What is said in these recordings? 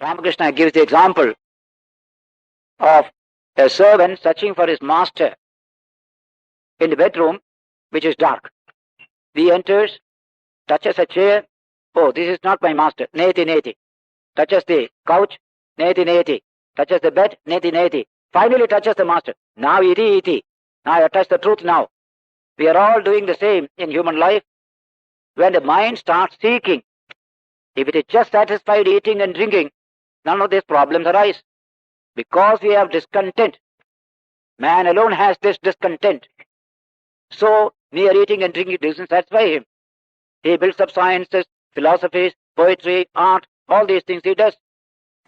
Ramakrishna gives the example of a servant searching for his master in the bedroom, which is dark. He enters, touches a chair. Oh, this is not my master. Neti neti. Touches the couch. Neti neti. Touches the bed. Neti neti. Finally touches the master. Now iti iti. Now I touch the truth now. We are all doing the same in human life. When the mind starts seeking, if it is just satisfied eating and drinking, none of these problems arise. Because we have discontent. Man alone has this discontent. So, mere eating and drinking doesn't satisfy him. He builds up sciences, philosophies, poetry, art, all these things he does.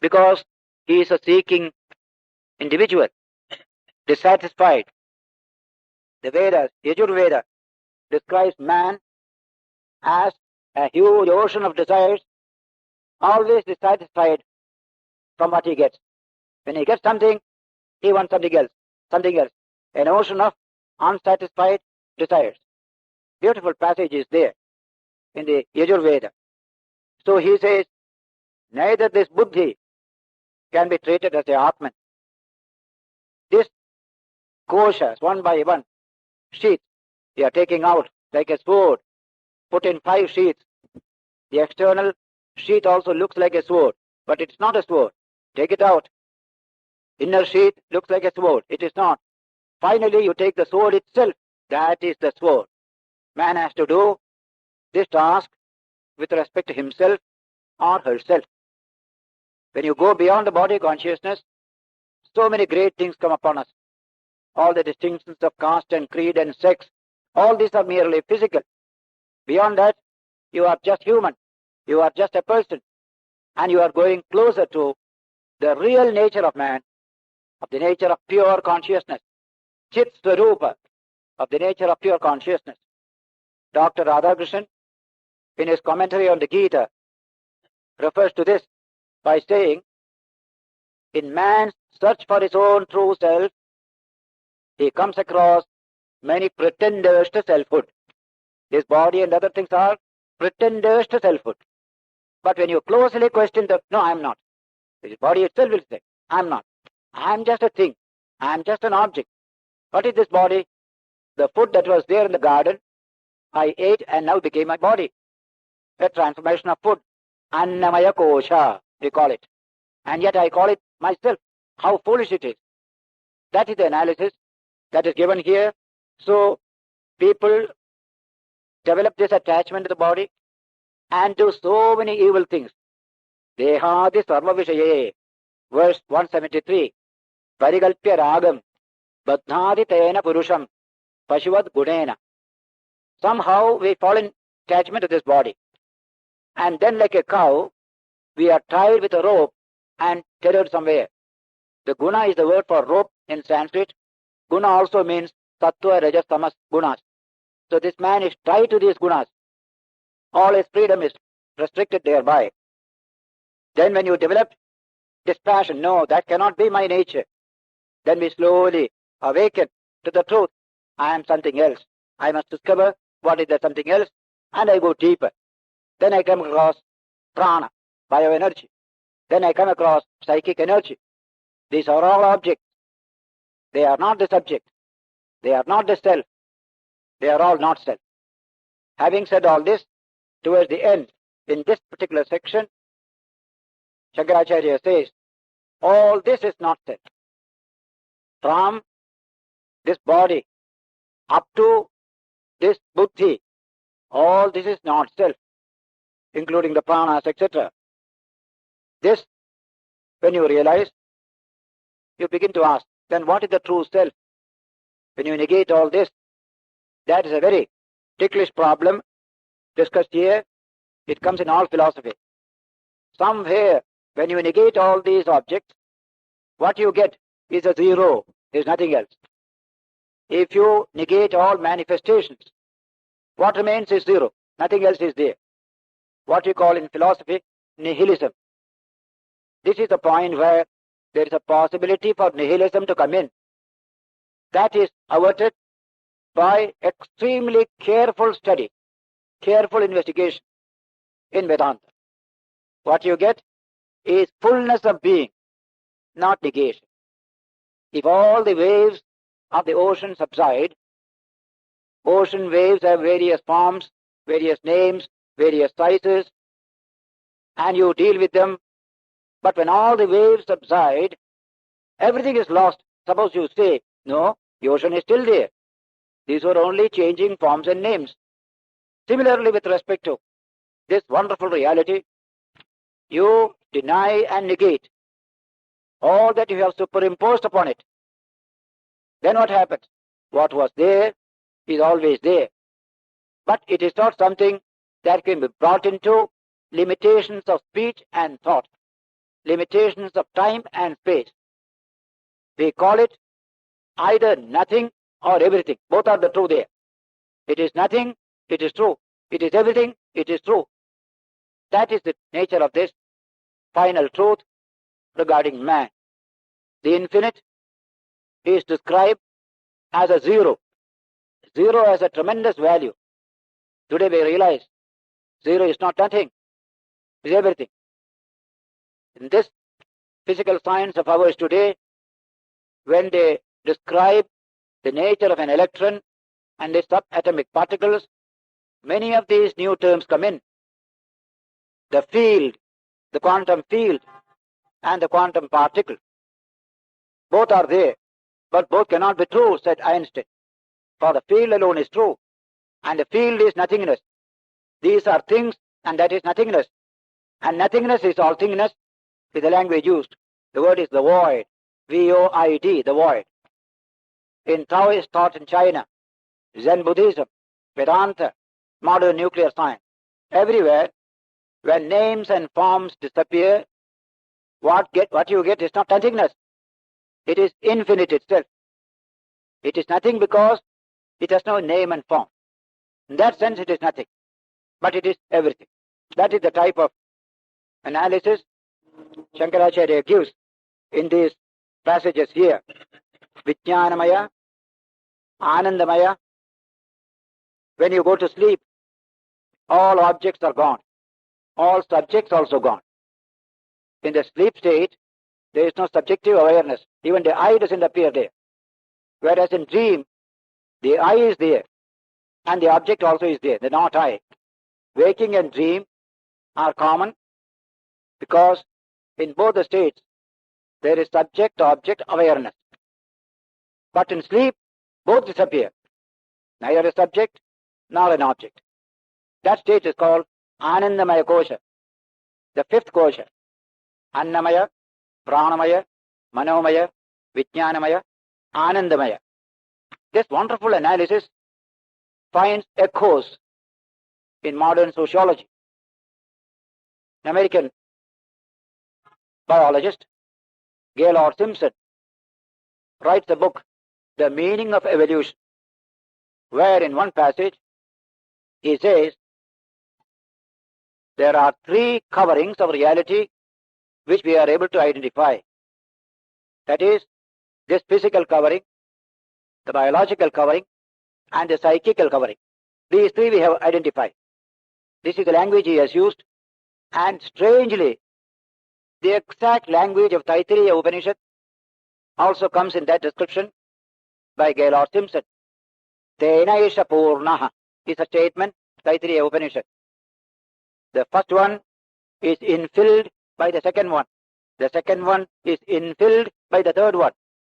Because he is a seeking individual, dissatisfied. The Vedas, Yajurveda, describes man as a huge ocean of desires, always dissatisfied from what he gets. When he gets something, he wants something else, something else. An ocean of unsatisfied desires. Beautiful passage is there in the Yajurveda. So he says, neither this buddhi can be treated as a Atman. This koshas, one by one, sheets, they are taking out like a sword, put in 5 sheets. The external sheath also looks like a sword, but it's not a sword. Take it out. Inner sheath looks like a sword. It is not. Finally, you take the sword itself. That is the sword. Man has to do this task with respect to himself or herself. When you go beyond the body consciousness, so many great things come upon us. All the distinctions of caste and creed and sex, all these are merely physical. Beyond that, you are just human. You are just a person. And you are going closer to the real nature of man, of the nature of pure consciousness. Chit Swarupa, of the nature of pure consciousness. Dr. Radhakrishnan, in his commentary on the Gita, refers to this by saying, in man's search for his own true self, he comes across many pretenders to selfhood. This body and other things are pretenders to selfhood. But when you closely question them, no, I am not. This body itself will say, I am not. I am just a thing. I am just an object. What is this body? The food that was there in the garden, I ate and now became my body. A transformation of food. Annamaya kosha, we call it. And yet I call it myself. How foolish it is. That is the analysis that is given here. So people develop this attachment to the body and do so many evil things. Dehadi sarva vishaye, verse 173. Parigalpya ragam, badhnadi tena purusham, pashuvad gunena. Somehow we fall in attachment to this body. And then like a cow, we are tied with a rope and tethered somewhere. The guna is the word for rope in Sanskrit. Guna also means sattva, rajas, tamas, gunas. So this man is tied to these gunas. All his freedom is restricted thereby. Then when you develop dispassion, no, that cannot be my nature. Then we slowly awaken to the truth. I am something else. I must discover what is that something else, and I go deeper. Then I come across prana, bioenergy. Then I come across psychic energy. These are all objects. They are not the subject. They are not the self. They are all not self. Having said all this, towards the end, in this particular section, Shankaracharya says, all this is not self. From this body up to this buddhi, all this is not self, including the pranas, etc. This, when you realize, you begin to ask, then what is the true self? When you negate all this, that is a very ticklish problem discussed here. It comes in all philosophy. Somewhere, when you negate all these objects, what you get is a zero. There is nothing else. If you negate all manifestations, what remains is zero. Nothing else is there. What we call in philosophy, nihilism. This is the point where there is a possibility for nihilism to come in. That is averted by extremely careful study, careful investigation in Vedanta. What you get is fullness of being, not negation. If all the waves of the ocean subside, ocean waves have various forms, various names, various sizes, and you deal with them. But when all the waves subside, everything is lost. Suppose you say, no, the ocean is still there. These were only changing forms and names. Similarly, with respect to this wonderful reality, you deny and negate all that you have superimposed upon it. Then what happens? What was there is always there. But it is not something that can be brought into limitations of speech and thought, limitations of time and space. We call it either nothing or everything. Both are the true there. It is nothing, it is true. It is everything, it is true. That is the nature of this final truth regarding man. The infinite is described as a zero. Zero has a tremendous value. Today we realize zero is not nothing, it is everything. In this physical science of ours today, when they describe the nature of an electron and the subatomic particles, many of these new terms come in. The field, the quantum field, and the quantum particle. Both are there, but both cannot be true, said Einstein. For the field alone is true, and the field is nothingness. These are things, and that is nothingness. And nothingness is all thingness, is the language used. The word is the void, V-O-I-D, the void. In Taoist thought in China, Zen Buddhism, Vedanta, modern nuclear science, everywhere, when names and forms disappear, what you get is not nothingness. It is infinite itself. It is nothing because it has no name and form. In that sense, it is nothing. But it is everything. That is the type of analysis Shankaracharya gives in these passages here. Vijnanamaya, Anandamaya. When you go to sleep, all objects are gone. All subjects also gone. In the sleep state, there is no subjective awareness. Even the I doesn't appear there. Whereas in dream, the I is there, and the object also is there, the not I. Waking and dream are common because in both the states, there is subject-object awareness. But in sleep, both disappear. Neither a subject nor an object. That state is called Anandamaya Kosha, the fifth Kosha. Annamaya, Pranamaya, Manomaya, Vijnanamaya, Anandamaya. This wonderful analysis finds echoes in modern sociology. An American biologist, Gaylord Simpson, writes a book, The Meaning of Evolution, where in one passage he says there are three coverings of reality which we are able to identify. That is, this physical covering, the biological covering, and the psychical covering. These three we have identified. This is the language he has used, and strangely, the exact language of Taittiriya Upanishad also comes in that description by Gaylord Simpson. Tenaisha Purnaha is a statement, Taittiriya Upanishad. The first one is infilled by the second one. The second one is infilled by the third one.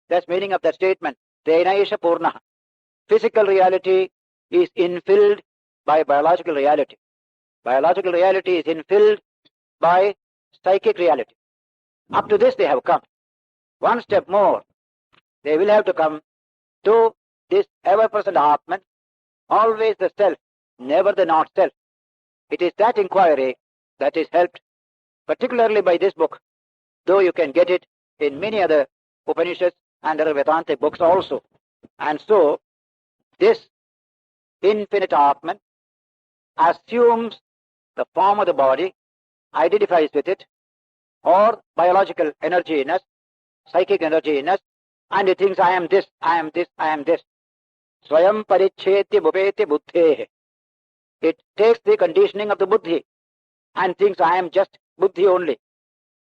That's meaning of that statement. Tenaisha Purnaha. Physical reality is infilled by biological reality. Biological reality is infilled by psychic reality. Up to this they have come. One step more, they will have to come to this ever-present Atman, always the self, never the not self. It is that inquiry that is helped particularly by this book, though you can get it in many other Upanishads and other Vedantic books also. And so, this infinite Atman assumes the form of the body, identifies with it, or biological energy in us, psychic energy in us, and it thinks, I am this, I am this, I am this. Swayam pariccheti bhupeti buddhehe. It takes the conditioning of the buddhi and thinks, I am just buddhi only.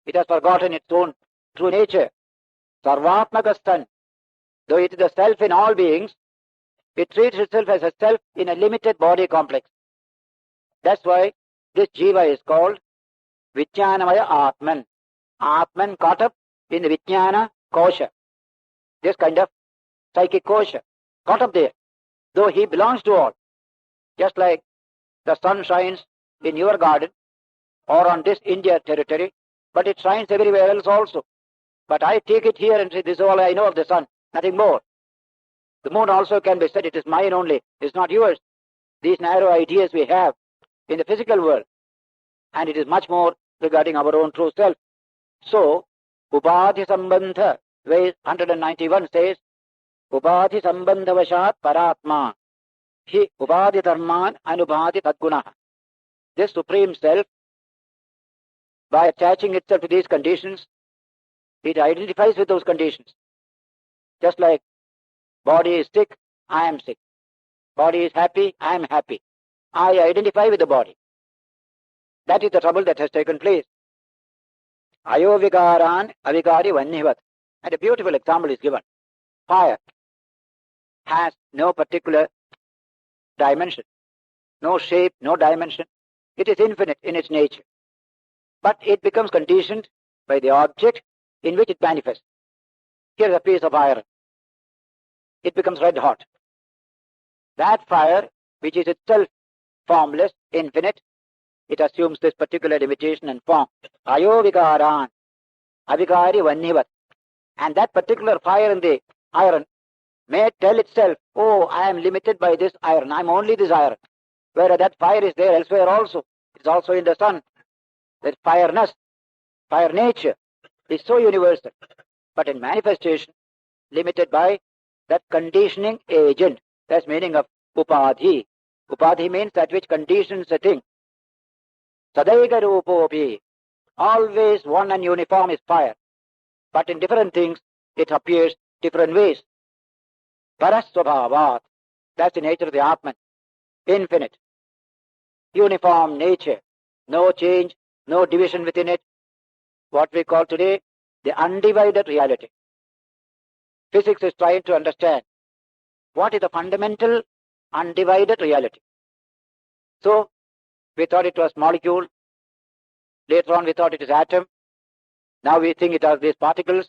It has forgotten its own true nature. Sarvatmakastan, though it is the self in all beings, it treats itself as a self in a limited body complex. That's why this jiva is called Vijnanamaya Atman. Atman caught up in the Vijnana kosha. This kind of psychic kosha, caught up there. Though he belongs to all. Just like the sun shines in your garden or on this India territory, but it shines everywhere else also. But I take it here and say, this is all I know of the sun, nothing more. The moon also can be said, it is mine only, it is not yours. These narrow ideas we have in the physical world, and it is much more regarding our own true self. So, Upadhi Sambandha, verse 191 says, Upadhi Sambandha Vashat Paratma, Hi Upadhi Dharman Anubhati Tadgunaha. This Supreme Self, by attaching itself to these conditions, it identifies with those conditions. Just like body is sick, I am sick. Body is happy, I am happy. I identify with the body. That is the trouble that has taken place. Ayovikaran avikari vannivat. And a beautiful example is given. Fire has no particular dimension, no shape, no dimension. It is infinite in its nature. But it becomes conditioned by the object in which it manifests. Here is a piece of iron. It becomes red hot. That fire, which is itself formless, infinite, it assumes this particular limitation and form. Ayovikaran, avikari vannivat. And that particular fire in the iron may tell itself, oh, I am limited by this iron. I am only this iron. Whereas that fire is there elsewhere also. It is also in the sun. That fireness, fire nature is so universal. But in manifestation, limited by that conditioning agent. That's meaning of upadhi. Upadhi means that which conditions a thing. Sadaiga rupopi. Always one and uniform is fire. But in different things, it appears different ways. Parasvabhavat. That's the nature of the Atman. Infinite. Uniform nature. No change, no division within it. What we call today the undivided reality. Physics is trying to understand what is the fundamental undivided reality. So, we thought it was molecule. Later on we thought it is atom. Now we think it has these particles,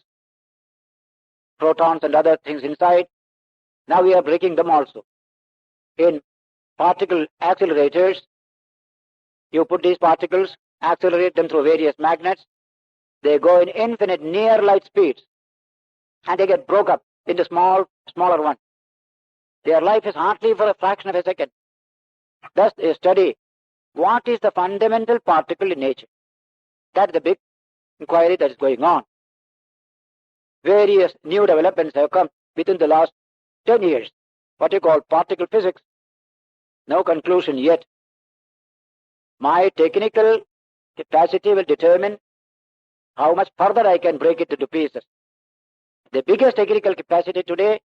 protons and other things inside. Now we are breaking them also. In particle accelerators, you put these particles, accelerate them through various magnets. They go in infinite near light speeds and they get broke up into smaller ones. Their life is hardly for a fraction of a second. Thus they study what is the fundamental particle in nature. That is the big inquiry that is going on. Various new developments have come within the last 10 years. What you call particle physics. No conclusion yet. My technical capacity will determine how much further I can break it into pieces. The biggest technical capacity today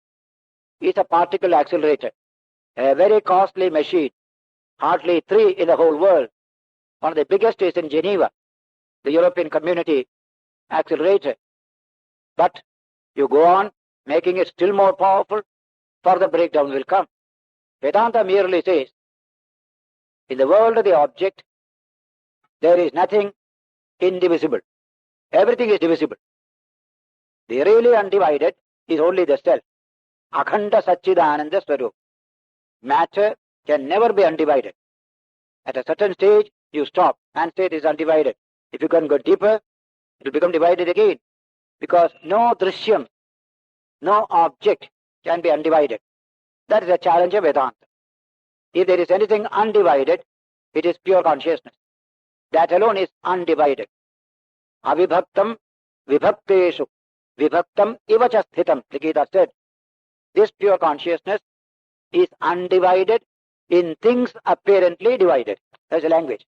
is a particle accelerator. A very costly machine. Hardly 3 in the whole world. One of the biggest is in Geneva, the European Community Accelerator. But you go on making it still more powerful, further breakdown will come. Vedanta merely says, in the world of the object, there is nothing indivisible. Everything is divisible. The really undivided is only the self. Akhanda Satchidananda Swarup. Matter can never be undivided. At a certain stage, you stop and say it is undivided. If you can go deeper, it will become divided again. Because no drishyam, no object can be undivided. That is the challenge of Vedanta. If there is anything undivided, it is pure consciousness. That alone is undivided. Avibhaktam vibhakteshu vibhaktam ivacha sthitam, the Gita said. This pure consciousness is undivided in things apparently divided. That's the language.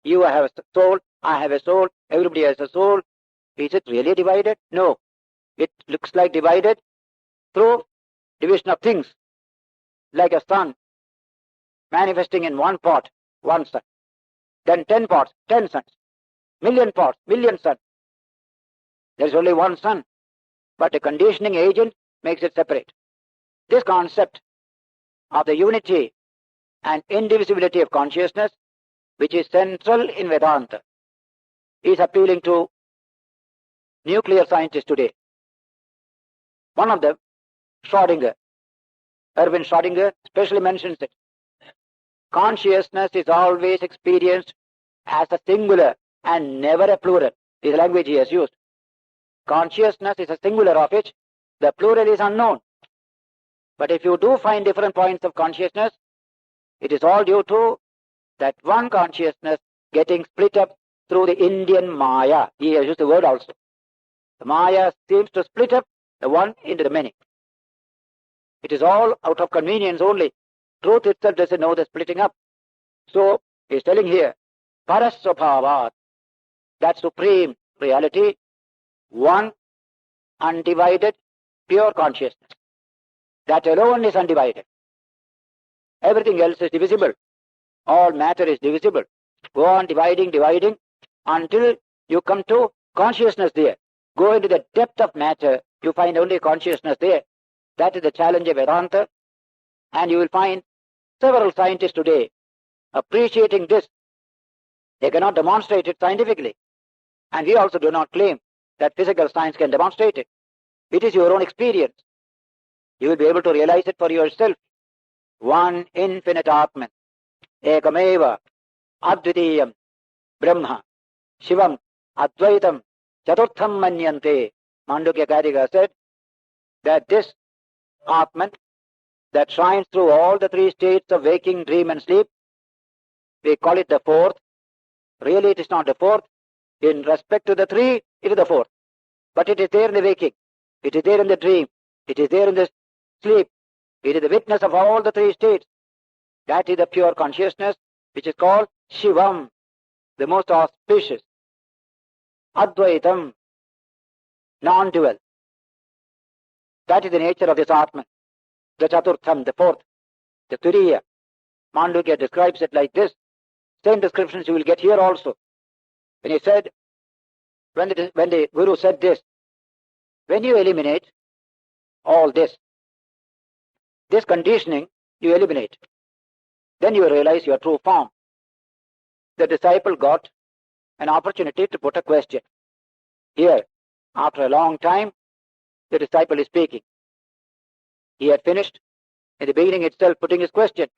You have a soul, I have a soul, everybody has a soul. Is it really divided? No. It looks like divided through division of things. Like a sun manifesting in one pot, one sun. Then 10 pots, 10 suns. Million pots, million suns. There is only one sun, but a conditioning agent makes it separate. This concept of the unity and indivisibility of consciousness, which is central in Vedanta, is appealing to nuclear scientists today. One of them, Schrödinger, Erwin Schrödinger, specially mentions it. Consciousness is always experienced as a singular and never a plural, is the language he has used. Consciousness is a singular of which the plural is unknown. But if you do find different points of consciousness, it is all due to that one consciousness getting split up through the Indian Maya. He has used the word also. The Maya seems to split up the one into the many. It is all out of convenience only. Truth itself doesn't know the splitting up. So, he is telling here, Parasvabhavat, that supreme reality, one undivided, pure consciousness. That alone is undivided. Everything else is divisible. All matter is divisible. Go on dividing until you come to consciousness there. Go into the depth of matter, you find only consciousness there. That is the challenge of Vedanta. And you will find several scientists today appreciating this. They cannot demonstrate it scientifically. And we also do not claim that physical science can demonstrate it. It is your own experience. You will be able to realize it for yourself. One infinite Atman, Ekameva, Advitiyam, Brahma, Shivam, Advaitam, Chaturtham Manyante. Mandukya Karika said that this Atman that shines through all the three states of waking, dream and sleep, we call it the fourth. Really it is not the fourth. In respect to the three, it is the fourth. But it is there in the waking. It is there in the dream. It is there in the sleep. It is the witness of all the three states. That is the pure consciousness, which is called Shivam, the most auspicious. Advaitam, non-dual. That is the nature of this Atman. The Chaturtham, the fourth, the Turiya. Mandukya describes it like this. Same descriptions you will get here also. When he said, when the Guru said this, when you eliminate all this conditioning, you eliminate. Then you realize your true form. The disciple got an opportunity to put a question. Here, after a long time, the disciple is speaking. He had finished in the beginning itself putting his question.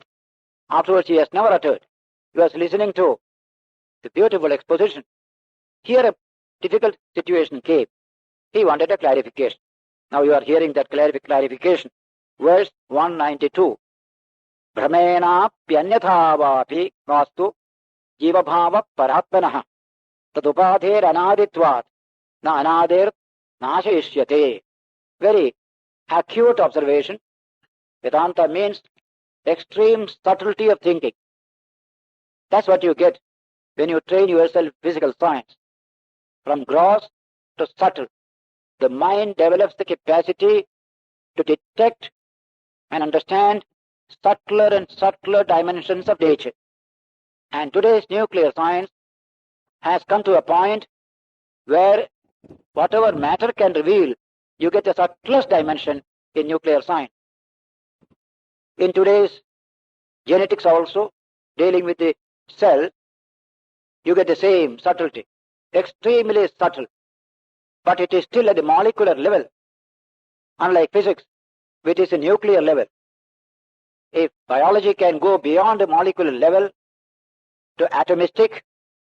Afterwards he has never uttered. He was listening to the beautiful exposition. Here a difficult situation came. He wanted a clarification. Now you are hearing that clarification. Verse 192. Brahmena pyanyathavāpi vastu jivabhava paratmanaha tadupadher anaditvat na anadir nashayishyate. Very acute observation. Vedanta means extreme subtlety of thinking. That's what you get when you train yourself in physical science. From gross to subtle, the mind develops the capacity to detect and understand subtler and subtler dimensions of nature. And today's nuclear science has come to a point where whatever matter can reveal, you get the subtlest dimension in nuclear science. In today's genetics also, dealing with the cell, you get the same subtlety, extremely subtle, but it is still at the molecular level, unlike physics, which is a nuclear level. If biology can go beyond the molecular level to atomistic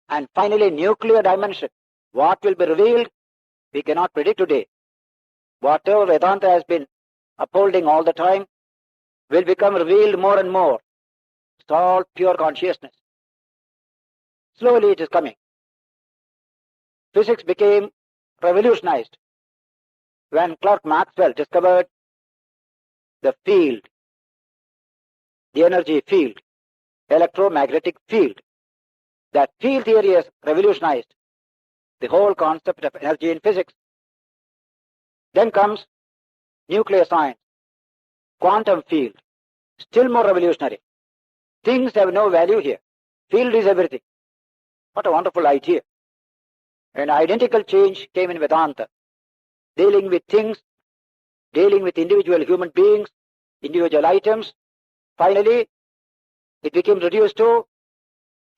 and finally nuclear dimension, what will be revealed, we cannot predict today. Whatever Vedanta has been upholding all the time will become revealed more and more. It's all pure consciousness. Slowly it is coming. Physics became revolutionized when Clerk Maxwell discovered the field, the energy field, electromagnetic field. That field theory has revolutionized the whole concept of energy in physics. Then comes nuclear science, quantum field, still more revolutionary. Things have no value here. Field is everything. What a wonderful idea. An identical change came in Vedanta, dealing with things, dealing with individual human beings, individual items. Finally, it became reduced to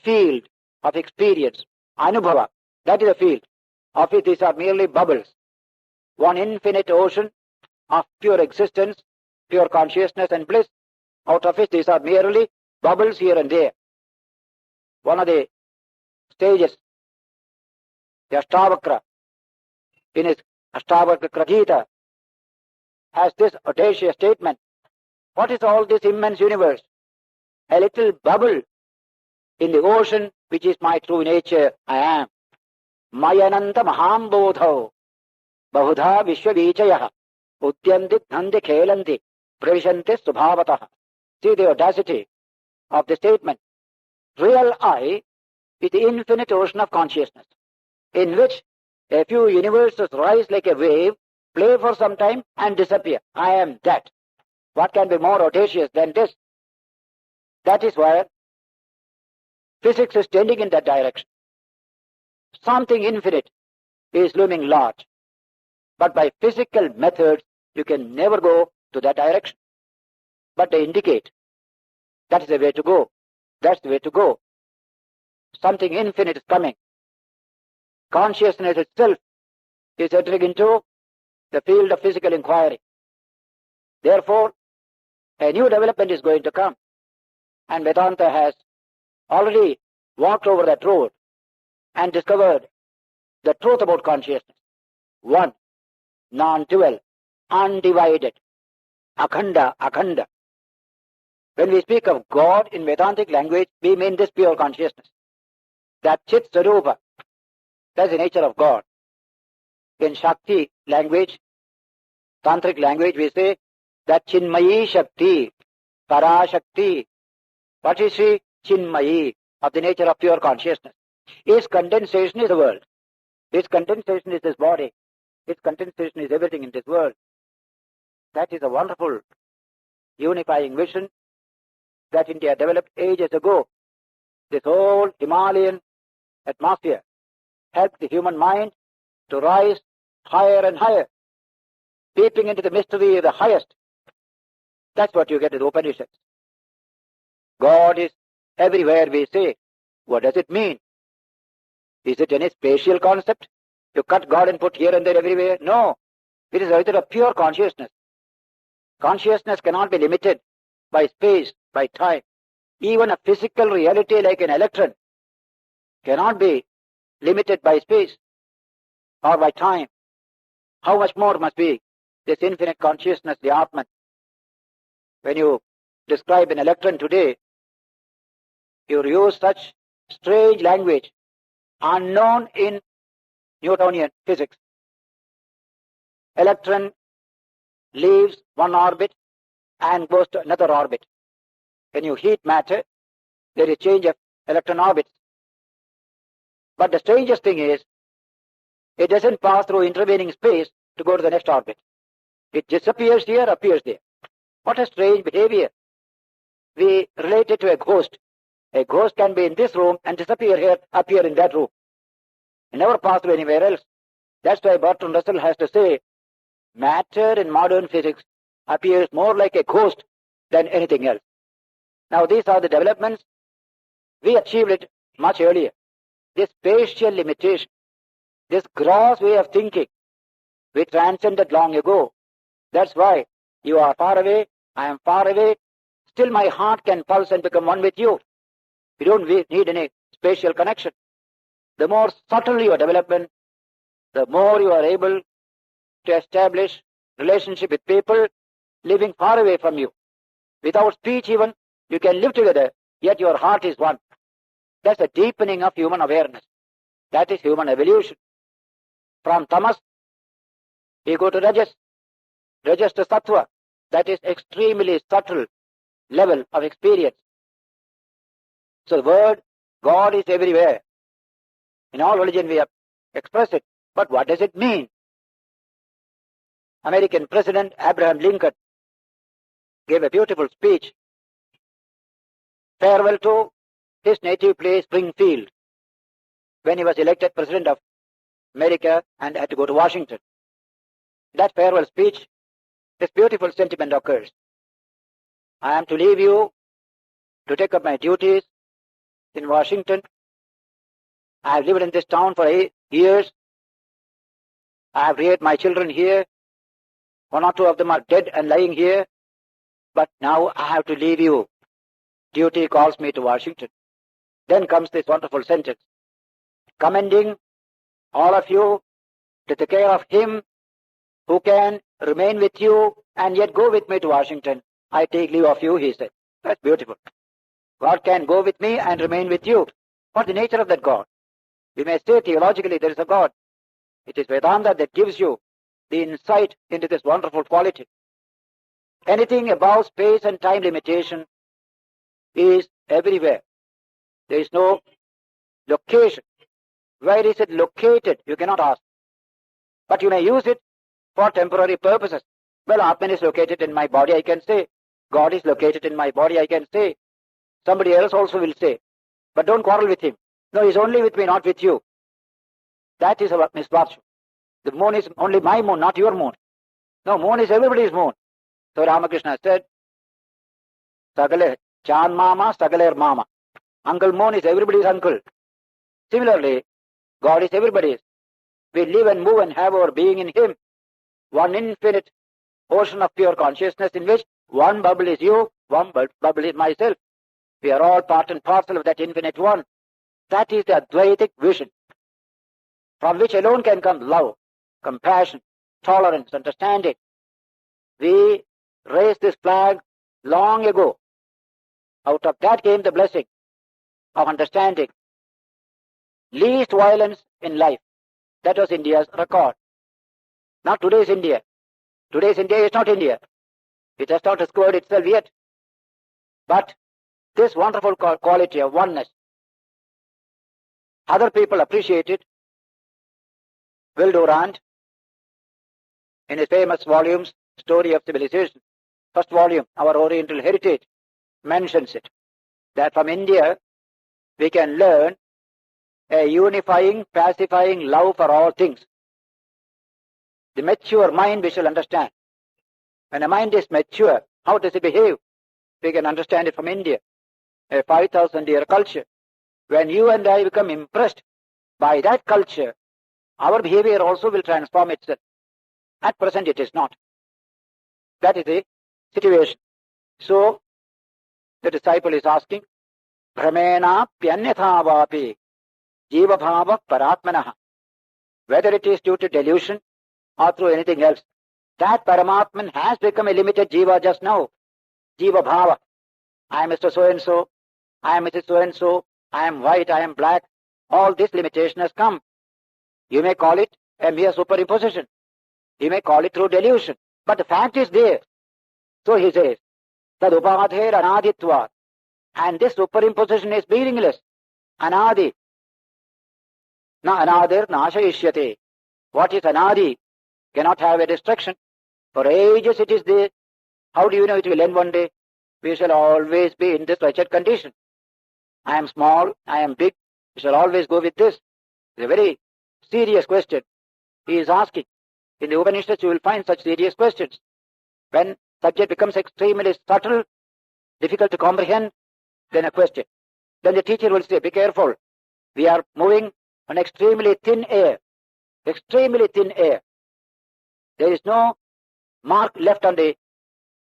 field of experience, anubhava. That is the field. Of it, these are merely bubbles. One infinite ocean of pure existence, pure consciousness and bliss. Out of it, these are merely bubbles here and there. One of the stages, the Ashtavakra, in his Ashtavakra Gita, has this audacious statement. What is all this immense universe? A little bubble in the ocean, which is my true nature, I am. Mayananta Mahambodho, Bahudha Vishwavichayah, Udyanti Nandi Khelanti, Pravishanti Subhavatah. See the audacity of the statement. Real I is the infinite ocean of consciousness, in which a few universes rise like a wave, play for some time and disappear. I am that. What can be more audacious than this? That is why physics is tending in that direction. Something infinite is looming large. But by physical methods, you can never go to that direction. But they indicate that is the way to go. That's the way to go. Something infinite is coming. Consciousness itself is entering into the field of physical inquiry. Therefore, a new development is going to come. And Vedanta has already walked over that road and discovered the truth about consciousness. One, non-dual, undivided, akhanda. When we speak of God in Vedantic language, we mean this pure consciousness. That Chit Sarupa, that's the nature of God. In Shakti language, Tantric language, we say that Chinmayi Shakti, Parashakti. What is she? Chinmayi, of the nature of pure consciousness. Its condensation is the world. Its condensation is this body. Its condensation is everything in this world. That is a wonderful unifying vision that India developed ages ago. This whole Himalayan atmosphere helped the human mind to rise higher and higher, peeping into the mystery of the highest. That's what you get in the Upanishads. God is everywhere, we say. What does it mean? Is it any spatial concept? You cut God and put here and there everywhere? No. It is either a pure consciousness. Consciousness cannot be limited by space, by time. Even a physical reality like an electron cannot be limited by space or by time. How much more must be this infinite consciousness, the Atman? When you describe an electron today, you use such strange language unknown in Newtonian physics. Electron leaves one orbit and goes to another orbit. When you heat matter, there is change of electron orbits. But the strangest thing is, it doesn't pass through intervening space to go to the next orbit. It disappears here, appears there. What a strange behavior. We relate it to a ghost. A ghost can be in this room and disappear here, appear in that room. It never pass through anywhere else. That's why Bertrand Russell has to say, matter in modern physics appears more like a ghost than anything else. Now these are the developments. We achieved it much earlier. This spatial limitation, this gross way of thinking, we transcended long ago. That's why you are far away, I am far away, still my heart can pulse and become one with you. You don't need any spatial connection. The more subtle your development, the more you are able to establish relationship with people living far away from you. Without speech even, you can live together, yet your heart is one. That's a deepening of human awareness. That is human evolution. From tamas, we go to rajas. Rajas to sattva. That is extremely subtle level of experience. So the word God is everywhere. In all religion we have expressed it. But what does it mean? American President Abraham Lincoln gave a beautiful speech. Farewell to his native place, Springfield, when he was elected President of America and had to go to Washington. That farewell speech, this beautiful sentiment occurs. I am to leave you to take up my duties in Washington. I have lived in this town for 8 years. I have reared my children here. 1 or 2 of them are dead and lying here. But now I have to leave you. Duty calls me to Washington. Then comes this wonderful sentence, commending all of you to the care of him who can remain with you and yet go with me to Washington. I take leave of you, he said. That's beautiful. God can go with me and remain with you. What's the nature of that God? We may say theologically there is a God. It is Vedanta that gives you the insight into this wonderful quality. Anything above space and time limitation is everywhere. There is no location. Where is it located? You cannot ask. But you may use it for temporary purposes. Well, Atman is located in my body, I can say. God is located in my body, I can say. Somebody else also will say. But don't quarrel with him. No, he's only with me, not with you. That is our misfortune. The moon is only my moon, not your moon. No, moon is everybody's moon. So Ramakrishna said, Sagale, Chan Mama, Sagaler Mama. Uncle Moon is everybody's uncle. Similarly, God is everybody's. We live and move and have our being in Him. One infinite ocean of pure consciousness in which one bubble is you, one bubble is myself. We are all part and parcel of that infinite one. That is the Advaitic vision, from which alone can come love, compassion, tolerance, understanding. We raised this flag long ago. Out of that came the blessing of understanding. Least violence in life. That was India's record. Not today's India. Today's India is not India. It has not discovered itself yet. But this wonderful quality of oneness, other people appreciate it. Will Durant, in his famous volumes, Story of Civilization, first volume, Our Oriental Heritage, mentions it, that from India we can learn a unifying, pacifying love for all things. The mature mind we shall understand. When a mind is mature, how does it behave? We can understand it from India, a 5,000-year culture. When you and I become impressed by that culture, our behavior also will transform itself. At present it is not. That is the situation. So, the disciple is asking, Brahmena pyanyatha vapi jiva bhava paratmanaha. Whether it is due to delusion or through anything else, that Paramatman has become a limited jiva just now. Jiva bhava. I am Mr. So-and-so, I am Mrs. So-and-so, I am white, I am black. All this limitation has come. You may call it a mere superimposition. You may call it through delusion. But the fact is there. So he says, Tad upadher anaditva. And this superimposition is meaningless. Anadi. Na anadir nashayishyate. What is anadi? Cannot have a destruction. For ages it is there. How do you know it will end one day? We shall always be in this wretched condition. I am small, I am big. We shall always go with this. It's a very serious question he is asking. In the Upanishads you will find such serious questions. When subject becomes extremely subtle, difficult to comprehend, then a question. Then the teacher will say, be careful. We are moving on extremely thin air. Extremely thin air. There is no mark left on the,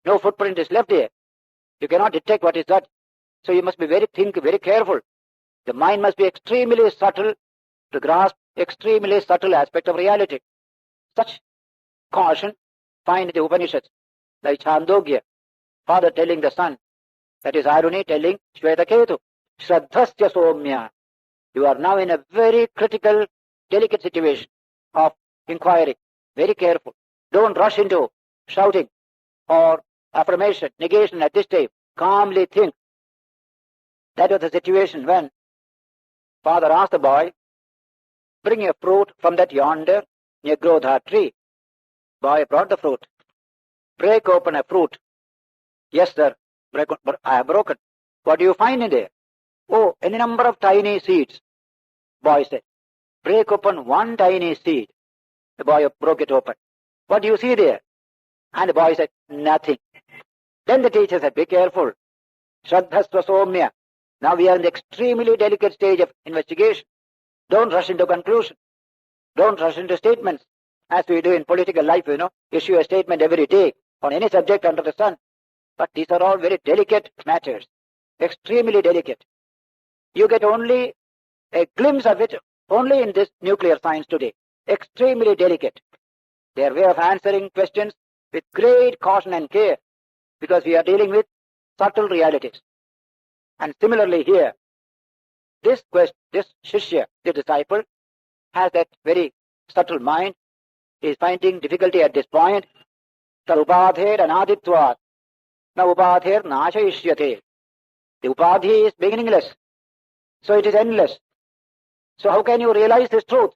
no footprint is left there. You cannot detect what is that. So you must be very careful. The mind must be extremely subtle to grasp extremely subtle aspect of reality. Such caution find in the Upanishads, like Chandogya, father telling the son, that is Aruni telling Shvetaketu, Shraddhasya Somya. You are now in a very critical, delicate situation of inquiry. Very careful. Don't rush into shouting or affirmation, negation at this time. Calmly think. That was the situation when father asked the boy, bring a fruit from that yonder Nyagrodha tree. Boy brought the fruit. Break open a fruit. Yes, sir. I have broken. What do you find in there? Oh, any number of tiny seeds. Boy said. break open one tiny seed. The boy broke it open. What do you see there? And the boy said, nothing. Then the teacher said, be careful. Shraddhasva somya. Now we are in the extremely delicate stage of investigation. Don't rush into conclusion. Don't rush into statements. As we do in political life, issue a statement every day on any subject under the sun. But these are all very delicate matters. Extremely delicate. You get only a glimpse of it only in this nuclear science today. Extremely delicate. Their way of answering questions with great caution and care, because we are dealing with subtle realities. And similarly here, this Shishya, the disciple, has that very subtle mind. He is finding difficulty at this point. Tarupādher anādittvāt, na upādher nāshayishyate. The upadhi is beginningless, so it is endless. So how can you realize this truth?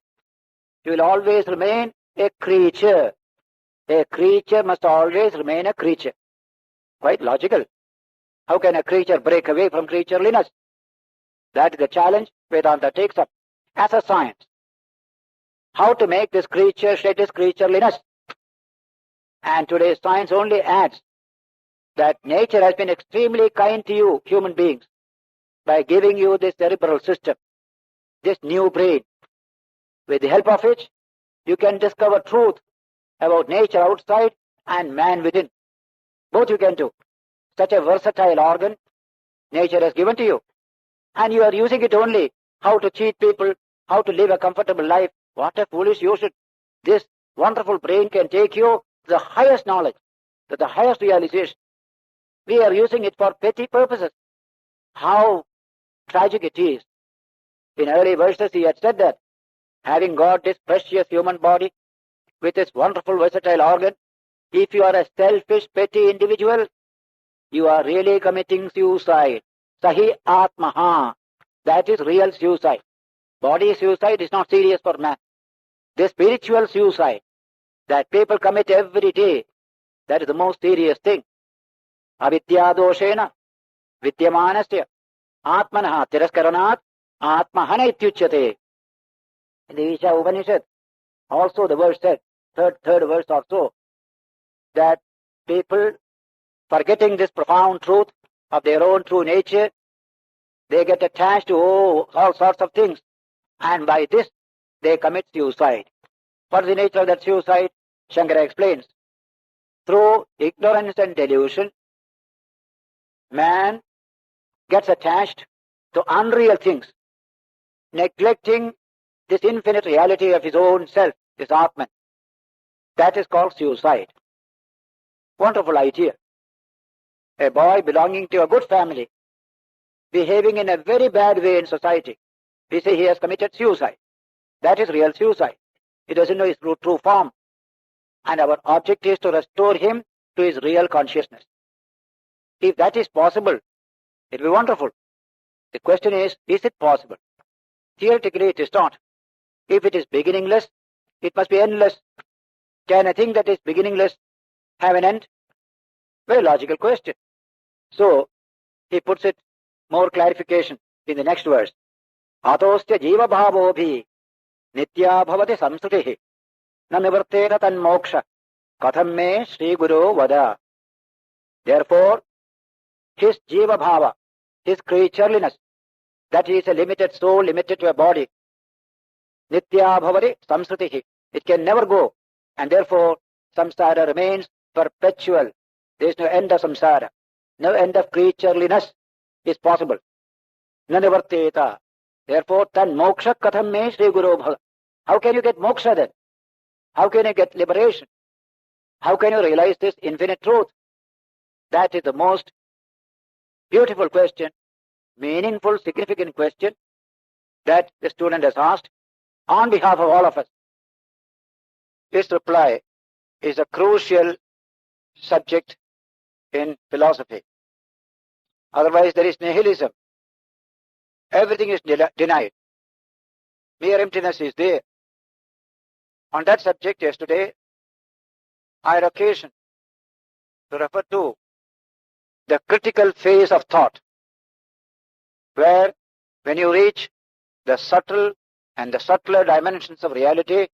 You will always remain a creature. A creature must always remain a creature. Quite logical. How can a creature break away from creatureliness? That is the challenge Vedanta takes up as a science. How to make this creature shed its creatureliness? And today's science only adds that nature has been extremely kind to you, human beings, by giving you this cerebral system, this new brain. With the help of which, you can discover truth about nature outside and man within. Both you can do. Such a versatile organ nature has given to you. And you are using it only how to cheat people, how to live a comfortable life. What a foolish usage. This wonderful brain can take you to the highest knowledge, to the highest realization. We are using it for petty purposes. How tragic it is. In early verses he had said that, having got this precious human body with this wonderful versatile organ, if you are a selfish, petty individual, you are really committing suicide. Sahi atmaha. That is real suicide. Body suicide is not serious for man. The spiritual suicide that people commit every day, that is the most serious thing. Avidya doshena vidyamanasya atmanaha tiraskaranaat atmahana ityuchyate. In the Isha Upanishad, also the verse said, third verse or so, that people, forgetting this profound truth of their own true nature, they get attached to all sorts of things, and by this they commit suicide. What is the nature of that suicide? Shankara explains. Through ignorance and delusion, man gets attached to unreal things, neglecting this infinite reality of his own self, this Atman. That is called suicide. Wonderful idea. A boy belonging to a good family, behaving in a very bad way in society, we say he has committed suicide. That is real suicide. He doesn't know his true form. And our object is to restore him to his real consciousness. If that is possible, it will be wonderful. The question is it possible? Theoretically, it is not. If it is beginningless, it must be endless. Can a thing that is beginningless have an end? Very logical question. So, he puts it more clarification in the next verse. Atostya jiva bhavobhi nitya bhavati samsrutihi na nivartena tan moksha katham me Sri Guru vada. Therefore, his jiva bhava, his creatureliness, that he is a limited soul, limited to a body, nitya bhavati samsrutihi, it can never go, and therefore samsara remains perpetual. There is no end of samsara. No end of creatureliness is possible. Nanivarteta. Therefore, tan moksha katham me Sri Guru bhava. How can you get moksha then? How can you get liberation? How can you realize this infinite truth? That is the most beautiful question, meaningful, significant question that the student has asked on behalf of all of us. This reply is a crucial subject in philosophy. Otherwise there is nihilism. Everything is denied. Mere emptiness is there. On that subject yesterday, I had occasion to refer to the critical phase of thought, where when you reach the subtle and the subtler dimensions of reality,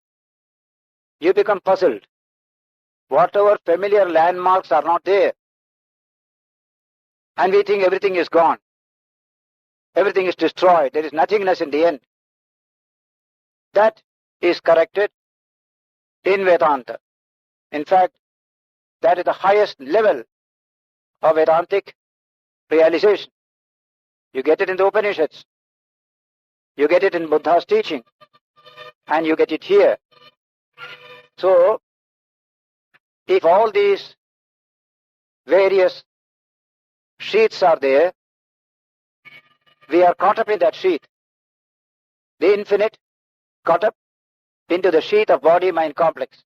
you become puzzled. Whatever familiar landmarks are not there. And we think everything is gone. Everything is destroyed. There is nothingness in the end. That is corrected in Vedanta. In fact, that is the highest level of Vedantic realization. You get it in the Upanishads. You get it in Buddha's teaching. And you get it here. So, if all these various sheaths are there, we are caught up in that sheath. The infinite caught up into the sheath of body-mind complex.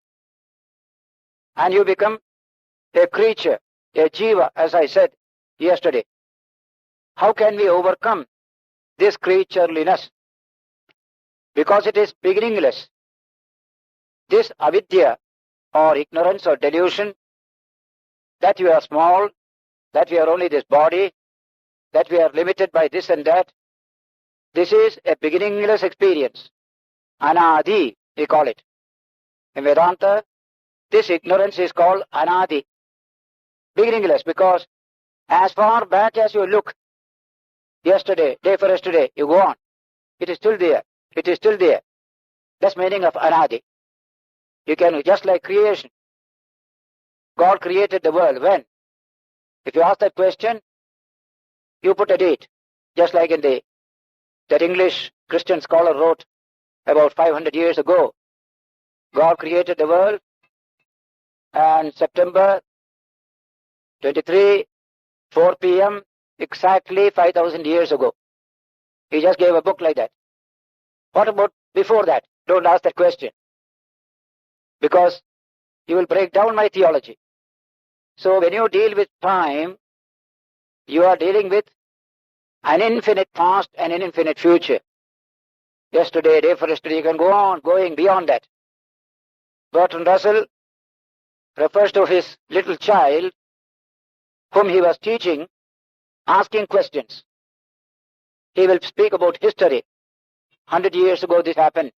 And you become a creature, a jiva, as I said yesterday. How can we overcome this creatureliness? Because it is beginningless. This avidya, or ignorance or delusion, that you are small, that we are only this body, that we are limited by this and that, this is a beginningless experience. Anadi, we call it. In Vedanta, this ignorance is called anadi, beginningless, because as far back as you look, yesterday, day for yesterday, you go on, it is still there, it is still there. That's meaning of anadi. You can, just like creation. God created the world when? If you ask that question, you put a date, just like in that English Christian scholar wrote about 500 years ago. God created the world, and September 23, 4 p.m., exactly 5,000 years ago. He just gave a book like that. What about before that? Don't ask that question, because you will break down my theology. So when you deal with time, you are dealing with an infinite past and an infinite future. Yesterday, day for yesterday, you can go on, going beyond that. Bertrand Russell refers to his little child whom he was teaching, asking questions. He will speak about history. 100 years ago this happened.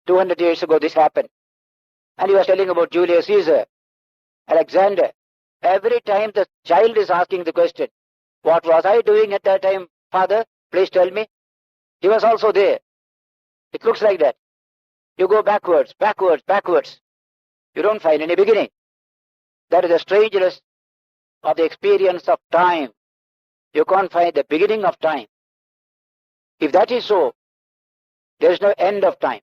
200 years ago this happened. And he was telling about Julius Caesar, Alexander. Every time the child is asking the question, what was I doing at that time, father? Please tell me. He was also there. It looks like that. You go backwards, backwards, backwards. You don't find any beginning. That is the strangeness of the experience of time. You can't find the beginning of time. If that is so, there is no end of time.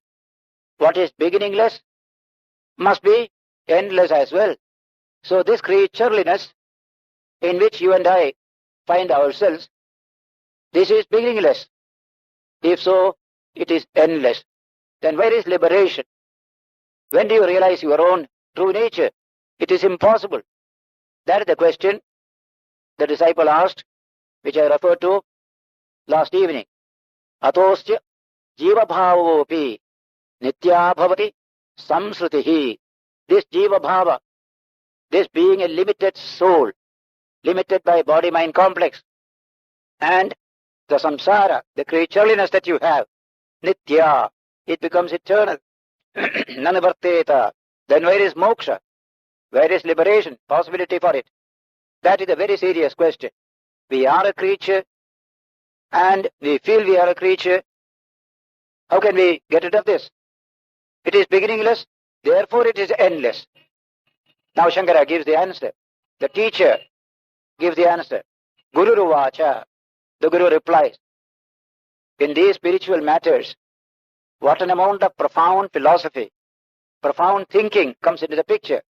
What is beginningless must be endless as well. So this creatureliness in which you and I find ourselves, this is beginningless. If so, it is endless. Then where is liberation? When do you realize your own true nature? It is impossible. That is the question the disciple asked, which I referred to last evening. Atosya jiva bhavopi nitya bhavati samsrutihi. This jiva bhava, this being a limited soul, limited by body-mind complex, and the samsara, the creatureliness that you have, nitya, it becomes eternal. Nanavarteta. Then where is moksha? Where is liberation? Possibility for it? That is a very serious question. We are a creature, and we feel we are a creature. How can we get rid of this? It is beginningless, therefore it is endless. Now Shankara gives the answer. The teacher gives the answer. Guru Ruvacha. The Guru replies. In these spiritual matters, what an amount of profound philosophy, profound thinking comes into the picture.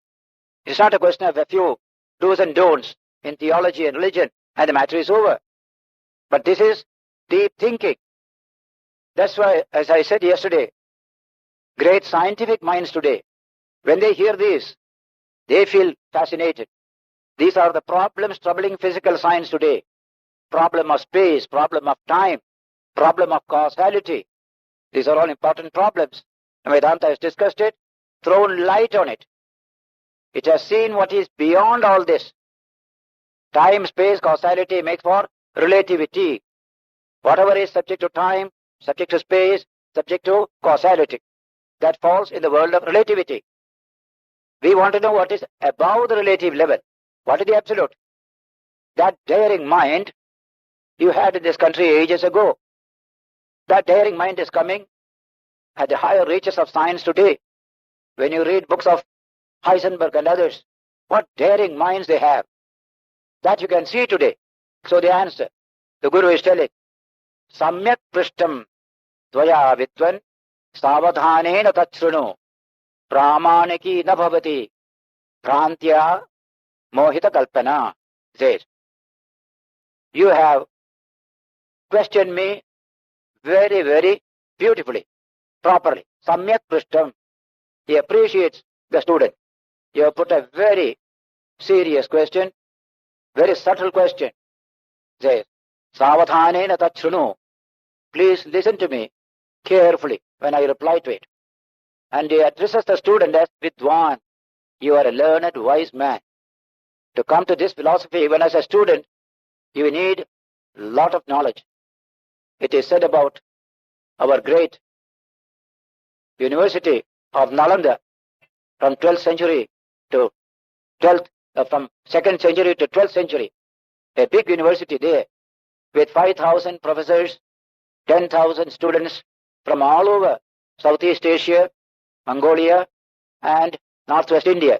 It's not a question of a few do's and don'ts in theology and religion, and the matter is over. But this is deep thinking. That's why, as I said yesterday, great scientific minds today, when they hear this, they feel fascinated. These are the problems troubling physical science today. Problem of space, problem of time, problem of causality. These are all important problems. Vedanta has discussed it, thrown light on it. It has seen what is beyond all this. Time, space, causality makes for relativity. Whatever is subject to time, subject to space, subject to causality. That falls in the world of relativity. We want to know what is above the relative level. What is the absolute? That daring mind you had in this country ages ago. That daring mind is coming at the higher reaches of science today. When you read books of Heisenberg and others, what daring minds they have. That you can see today. So the answer, the Guru is telling, Samyak prishtam tvaya vidvan savadhanena tachrunu pramaniki na bhavati prantya mohita kalpana. Says, you have questioned me very, very beautifully, properly. Samyak prishtam. He appreciates the student. You have put a very serious question, very subtle question. Says, Savadhanena tachrunu. Please listen to me carefully when I reply to it. And he addresses the student as Vidwan. You are a learned, wise man. To come to this philosophy, even as a student, you need a lot of knowledge. It is said about our great university of Nalanda from 12th century to 12th, from 2nd century to 12th century, a big university there with 5,000 professors, 10,000 students from all over Southeast Asia, Mongolia, and Northwest India.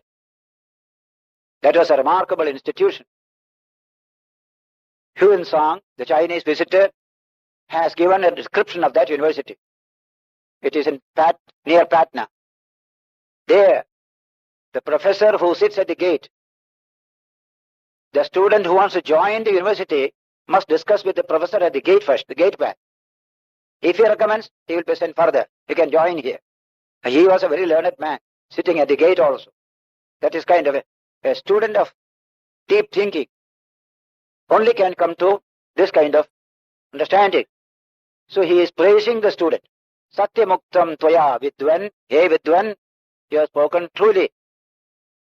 That was a remarkable institution. Huan Song, the Chinese visitor, has given a description of that university. It is in near Patna. There, the professor who sits at the gate, the student who wants to join the university must discuss with the professor at the gate first, the gateman. If he recommends, he will be sent further. He can join here. He was a very learned man, sitting at the gate also. That is kind of a student of deep thinking. Only can come to this kind of understanding. So he is praising the student. Satyamuktam tvaya vidvan. Hey vidvan, you have spoken truly.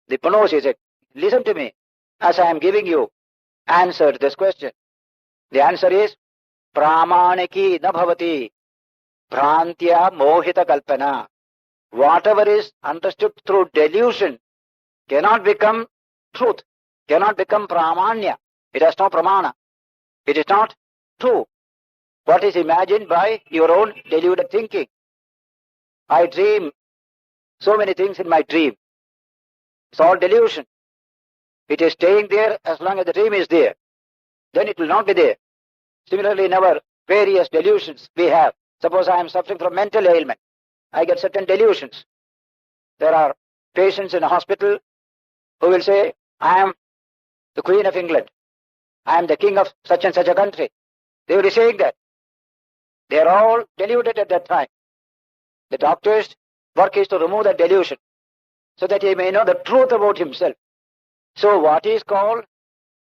The Panos is it. Listen to me as I am giving you answer to this question. The answer is Pramaniki na bhavati Prantya mohita kalpana. Whatever is understood through delusion cannot become truth, cannot become pramanya. It has no pramana. It is not true. What is imagined by your own deluded thinking. I dream so many things in my dream. It's all delusion. It is staying there as long as the dream is there. Then it will not be there. Similarly, in our various delusions we have. Suppose I am suffering from mental ailment. I get certain delusions. There are patients in a hospital who will say, I am the Queen of England. I am the king of such and such a country. They will be saying that. They are all deluded at that time. The doctor's work is to remove that delusion so that he may know the truth about himself. So what is called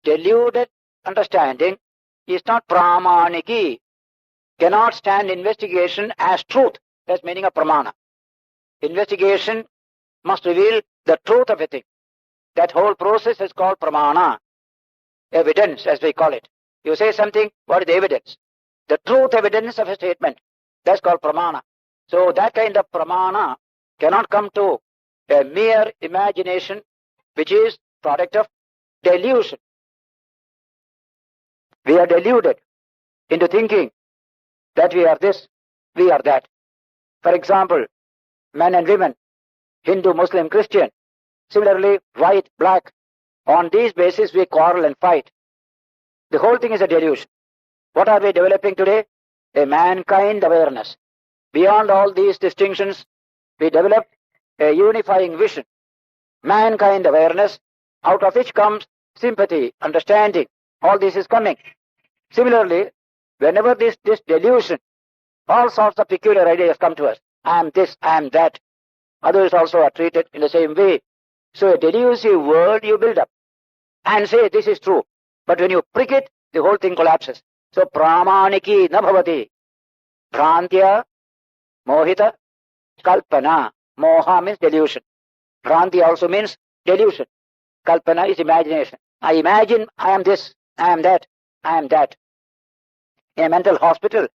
deluded understanding is not pramaniki, cannot stand investigation as truth. That's meaning of pramana. Investigation must reveal the truth of a thing. That whole process is called pramana, evidence as we call it. You say something, what is the evidence? The truth evidence of a statement. That's called pramana. So that kind of pramana cannot come to a mere imagination which is product of delusion. We are deluded into thinking that we are this, we are that. For example, men and women, Hindu, Muslim, Christian, similarly white, black. On these basis we quarrel and fight. The whole thing is a delusion. What are we developing today? A mankind awareness. Beyond all these distinctions, we develop a unifying vision. Mankind awareness, out of which comes sympathy, understanding. All this is coming. Similarly, whenever this delusion, all sorts of peculiar ideas come to us. I am this, I am that. Others also are treated in the same way. So a delusive world you build up and say this is true. But when you prick it, the whole thing collapses. So pramaniki na bhavati. Bhrantya, mohita, kalpana. Moha means delusion. Bhranti also means delusion. Kalpana is imagination. I imagine I am this, I am that, I am that. In a mental hospital,